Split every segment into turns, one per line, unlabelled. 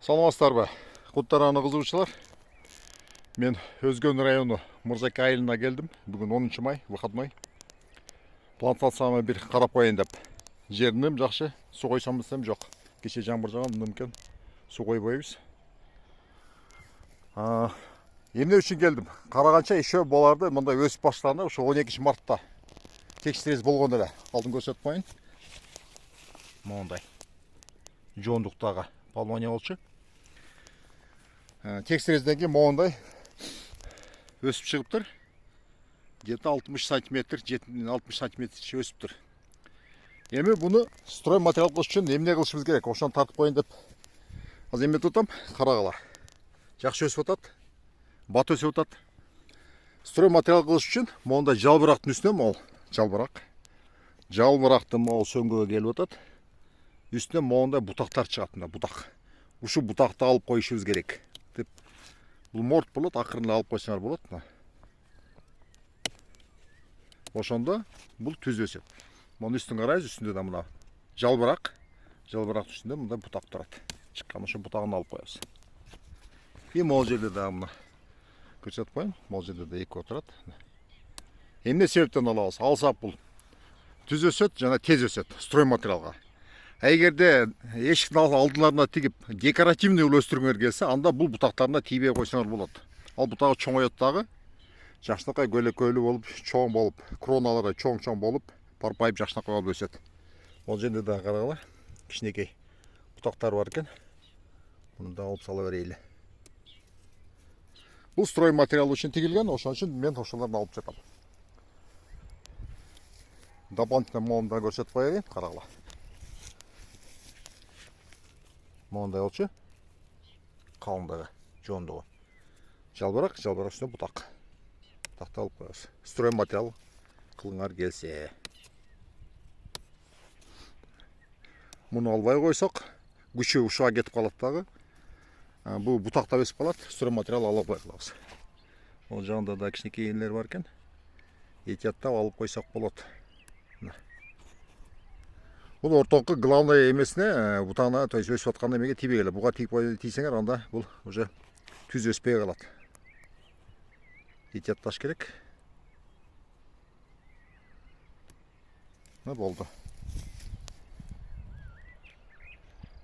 Саламатсыздар ба? Құттараны қызығушылар. Мен Өзгөн районы Мырзаке айылына келдім. Бүгін 10 май, выходной. Плантацияма бір қарап қояйын деп. Жерінім жақсы, су қойсам десем жоқ. Кеше жаңбыр жауған, мүмкін су қойбаймыз. Емне үшін келдім. Қарағанша еще боларды, мында өсіп баштағанда, ошо 12 мартта тексеріс болған эле. Алдын көрсөтүп коеюн. Мондай. Жондуктагы полония болчу. Тексерізден кейін моғындай өсіп шығыптыр. Где-то 60 сантиметр, 60 сантиметр өсіптір. Еме бұны строй материал қылыш үшін емне қылышымыз керек. Ошан тартып қойын деп. Аз еме тұтам, қарағала. Жақсы өсіп отат, бат өсіп отат. Строй материал қылыш үшін моғындай жалбырақтың үстіне мол жалбырақ. Жалбырақтың мол сөңгіге келіп отат. Үстіне моғындай бұтақтар шығатында, бұтақ. Ушу бұтақты алып қойышымыз керек. Бұл морт болады, ақырында алып қойсаңар болады. Ошонда бұл түз өсет. Мұны үстін қарайыз, үстінде де мына жалбырақ. Жалбырақ үстінде мұнда бұтақ тұрады. Шыққан ошо бұтағын алып қоямыз. И мол жерде де мына көрсетіп қояйын. Мол жерде де екі отырады. Эмне себептен алабыз? Алсақ бұл түз өсет, жана тез өсет, строй материалға. Эгерде эшиктин алдыларына тигип декоративный өстүргүңөр келсе, анда бул бутактарына тийбей койсоңор болот. Ал бутагы чоңойот дагы, жакшынакай көйлөкөйлүү болуп, чоң болуп, кроналары чоң-чоң болуп, парпайып жакшынакай болуп өсөт. Ол жерде да карагыла, кичинекей бутактар бар экен. Муну да алып сала берейли. Бул строй материал үчүн тигилген, ошон үчүн мен ошолорду алып жатам. Дополнительно моунда көрсөтүп коеюн, карагыла. Мондай болчу. Калындыгы, жондугу. Жалбырак үстүнө бутак. Бутакты алып коебуз. Строй материал кылыңар келсе. Муну албай койсок, күчү ушуга кетип калат дагы. Бул бутакта өсүп калат, строй материал алып коебуз. Ол жагында да кичинекей элер бар экен. Этияттап алып койсок болот. Бұл ортоңқы главный емесіне бұтағына, то есть өсіп атқанда емеге тибей келеді. Бұға тейсеңер, анда бұл уже түз өспей қалады. Етиятташ керек. Болды.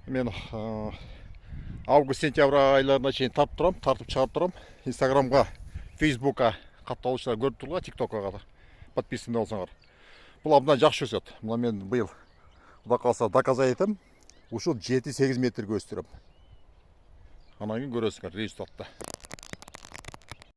Мен август-сентябрь айларына шейін тартып шығарып тұрам. Инстаграмға, фейсбукқа қатталушылар көріп тұрға, тиктокқа подписан болсаңар. Бұл абынан жақсы өсет. Мұна мен бұйыл Құда қалса доказай етім, ұшыл 7-8 метрге өстірім. Анан кейін көресіңер результатты.